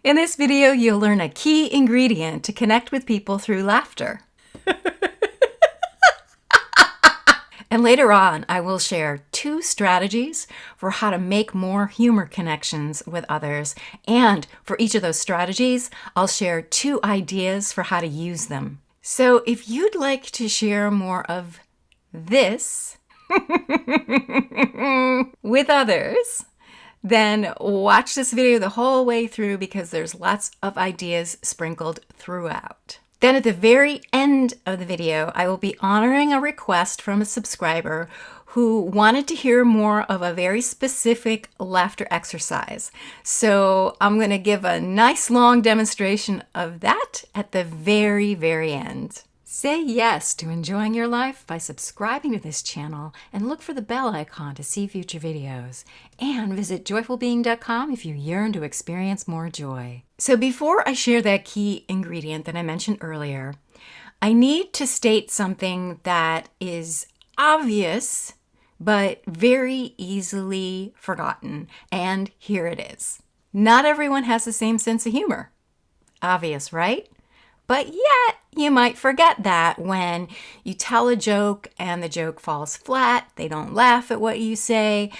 In this video, you'll learn a key ingredient to connect with people through laughter. And later on, I will share 2 strategies for how to make more humor connections with others. And for each of those strategies, I'll share 2 ideas for how to use them. So if you'd like to share more of this with others, then watch this video the whole way through because there's lots of ideas sprinkled throughout. Then at the very end of the video, I will be honoring a request from a subscriber who wanted to hear more of a very specific laughter exercise. So I'm going to give a nice long demonstration of that at the very, very end. Say yes to enjoying your life by subscribing to this channel and look for the bell icon to see future videos. And visit joyfulbeing.com if you yearn to experience more joy. So before I share that key ingredient that I mentioned earlier, I need to state something that is obvious but very easily forgotten. And here it is. Not everyone has the same sense of humor. Obvious, right? But yet, you might forget that when you tell a joke and the joke falls flat, they don't laugh at what you say,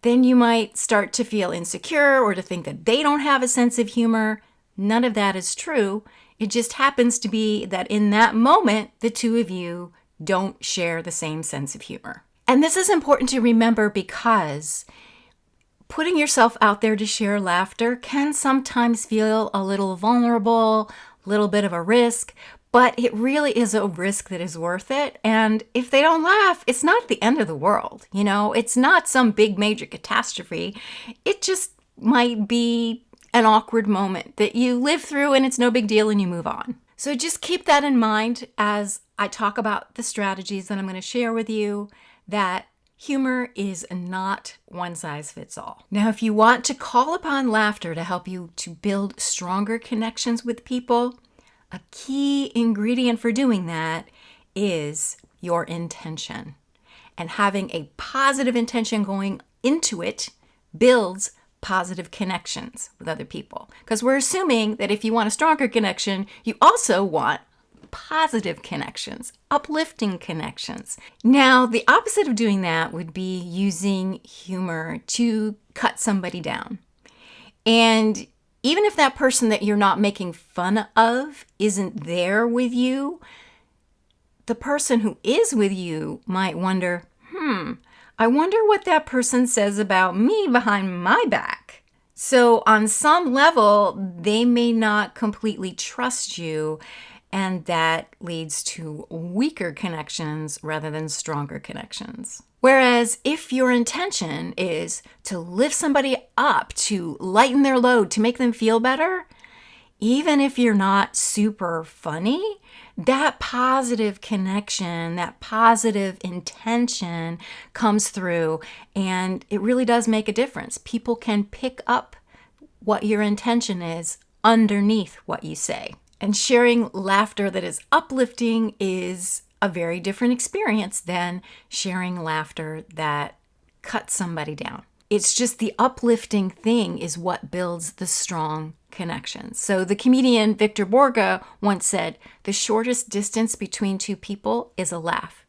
then you might start to feel insecure or to think that they don't have a sense of humor. None of that is true. It just happens to be that in that moment, the 2 of you don't share the same sense of humor. And this is important to remember because putting yourself out there to share laughter can sometimes feel a little vulnerable, little bit of a risk, but it really is a risk that is worth it. And if they don't laugh, it's not the end of the world. You know, it's not some big major catastrophe. It just might be an awkward moment that you live through and it's no big deal and you move on. So just keep that in mind as I talk about the strategies that I'm going to share with you, that humor is not one size fits all. Now, if you want to call upon laughter to help you to build stronger connections with people, a key ingredient for doing that is your intention. And having a positive intention going into it builds positive connections with other people. Because we're assuming that if you want a stronger connection, you also want positive connections, uplifting connections. Now, the opposite of doing that would be using humor to cut somebody down. And even if that person that you're not making fun of isn't there with you, the person who is with you might wonder, I wonder what that person says about me behind my back. So on some level, they may not completely trust you, and that leads to weaker connections rather than stronger connections. Whereas if your intention is to lift somebody up, to lighten their load, to make them feel better, even if you're not super funny, that positive connection, that positive intention comes through, and it really does make a difference. People can pick up what your intention is underneath what you say. And sharing laughter that is uplifting is a very different experience than sharing laughter that cuts somebody down. It's just the uplifting thing is what builds the strong connections. So the comedian Victor Borge once said, the shortest distance between 2 people is a laugh.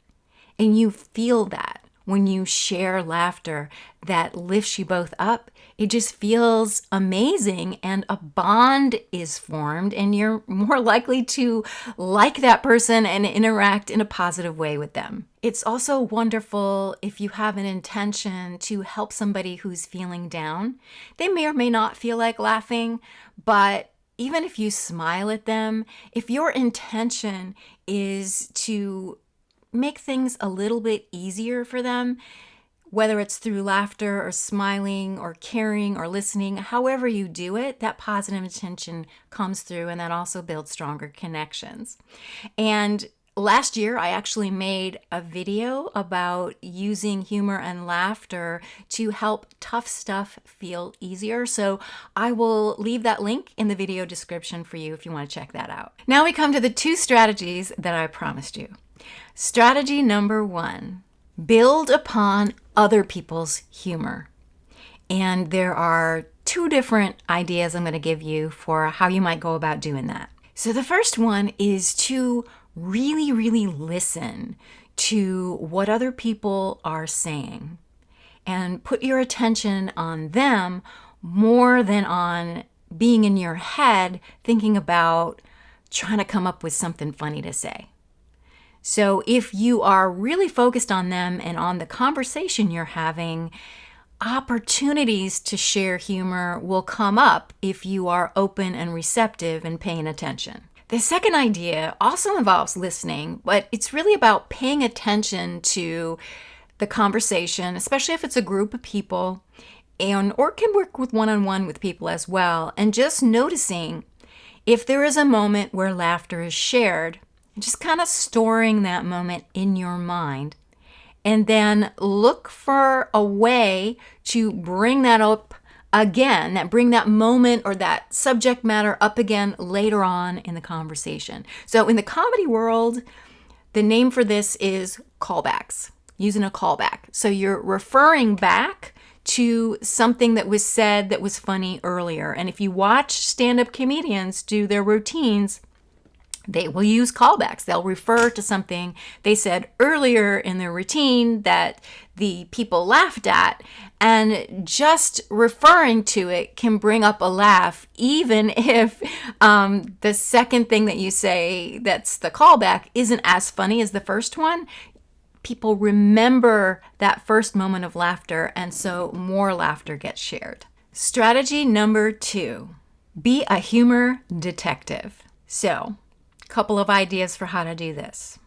And you feel that when you share laughter that lifts you both up. It just feels amazing and a bond is formed and you're more likely to like that person and interact in a positive way with them. It's also wonderful if you have an intention to help somebody who's feeling down. They may or may not feel like laughing, but even if you smile at them, if your intention is to make things a little bit easier for them, whether it's through laughter or smiling or caring or listening, however you do it, that positive intention comes through and that also builds stronger connections. And last year, I actually made a video about using humor and laughter to help tough stuff feel easier. So I will leave that link in the video description for you if you want to check that out. Now we come to the 2 strategies that I promised you. Strategy number 1, build upon other people's humor. And there are 2 different ideas I'm going to give you for how you might go about doing that. So the first one is to really, really listen to what other people are saying and put your attention on them more than on being in your head thinking about trying to come up with something funny to say. So if you are really focused on them and on the conversation you're having, opportunities to share humor will come up if you are open and receptive and paying attention. The second idea also involves listening, but it's really about paying attention to the conversation, especially if it's a group of people, or can work with one-on-one with people as well, and just noticing if there is a moment where laughter is shared, and just kind of storing that moment in your mind, and then look for a way to bring that up again, bring that moment or that subject matter up again later on in the conversation. So in the comedy world, the name for this is callbacks, using a callback. So you're referring back to something that was said that was funny earlier. And if you watch stand-up comedians do their routines, they will use callbacks. They'll refer to something they said earlier in their routine that the people laughed at, and just referring to it can bring up a laugh, even if the second thing that you say that's the callback isn't as funny as the first one. People remember that first moment of laughter, and so more laughter gets shared. Strategy number 2, be a humor detective. So, a couple of ideas for how to do this.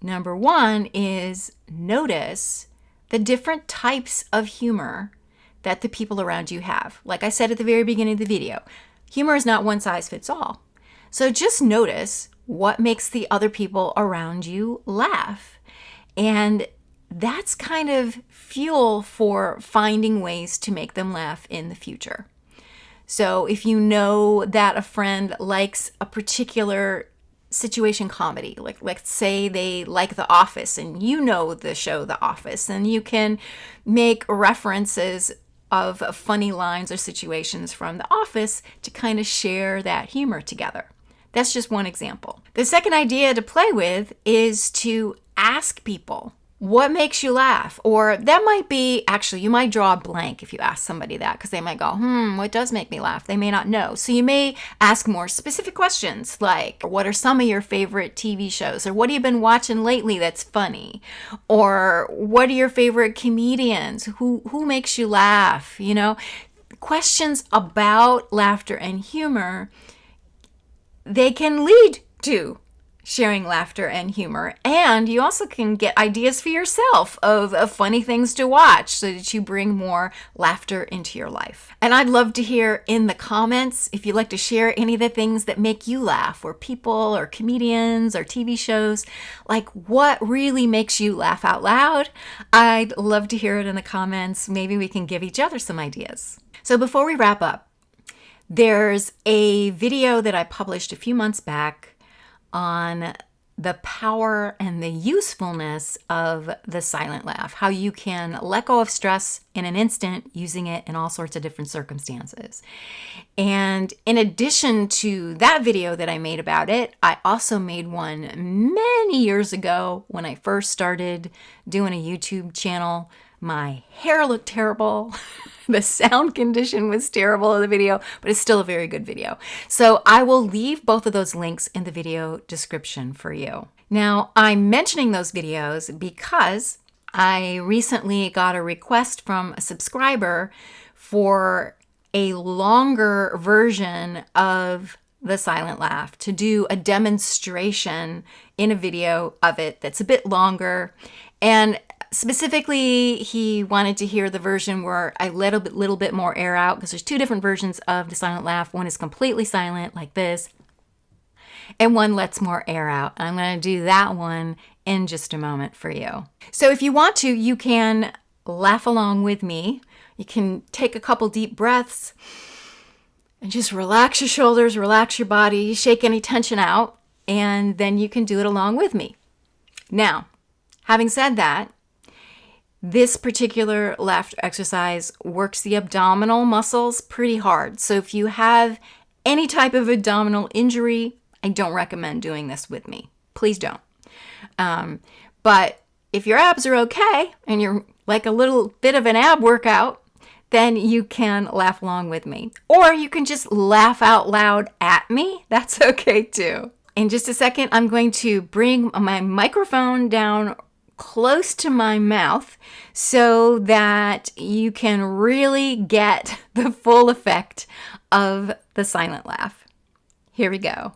Number 1 is notice the different types of humor that the people around you have. Like I said at the very beginning of the video, humor is not one size fits all. So just notice what makes the other people around you laugh. And that's kind of fuel for finding ways to make them laugh in the future. So if you know that a friend likes a particular situation comedy, like let's say they like The Office and you know the show The Office, and you can make references of funny lines or situations from The Office to kind of share that humor together. That's just one example. The second idea to play with is to ask people, what makes you laugh? Or that might be, actually, you might draw a blank if you ask somebody that, because they might go, what does make me laugh? They may not know. So you may ask more specific questions like, what are some of your favorite TV shows? Or what have you been watching lately that's funny? Or what are your favorite comedians? Who makes you laugh? You know, questions about laughter and humor, they can lead to sharing laughter and humor. And you also can get ideas for yourself of funny things to watch so that you bring more laughter into your life. And I'd love to hear in the comments if you'd like to share any of the things that make you laugh, or people or comedians or TV shows, like what really makes you laugh out loud. I'd love to hear it in the comments. Maybe we can give each other some ideas. So before we wrap up, there's a video that I published a few months back on the power and the usefulness of the silent laugh, how you can let go of stress in an instant using it in all sorts of different circumstances. And in addition to that video that I made about it, I also made one many years ago when I first started doing a YouTube channel. My hair looked terrible. The sound condition was terrible in the video, but it's still a very good video. So I will leave both of those links in the video description for you. Now, I'm mentioning those videos because I recently got a request from a subscriber for a longer version of the silent laugh, to do a demonstration in a video of it that's a bit longer. And specifically, he wanted to hear the version where I let a little bit more air out, because there's 2 different versions of the silent laugh. One is completely silent like this, and one lets more air out. I'm going to do that one in just a moment for you. So if you want to, you can laugh along with me. You can take a couple deep breaths and just relax your shoulders, relax your body, shake any tension out, and then you can do it along with me. Now, having said that, This particular laughter exercise works the abdominal muscles pretty hard. So if you have any type of abdominal injury, I don't recommend doing this with me. Please don't. But if your abs are okay and you're like a little bit of an ab workout, then you can laugh along with me. Or you can just laugh out loud at me. That's okay too. In just a second, I'm going to bring my microphone down close to my mouth so that you can really get the full effect of the silent laugh. Here we go.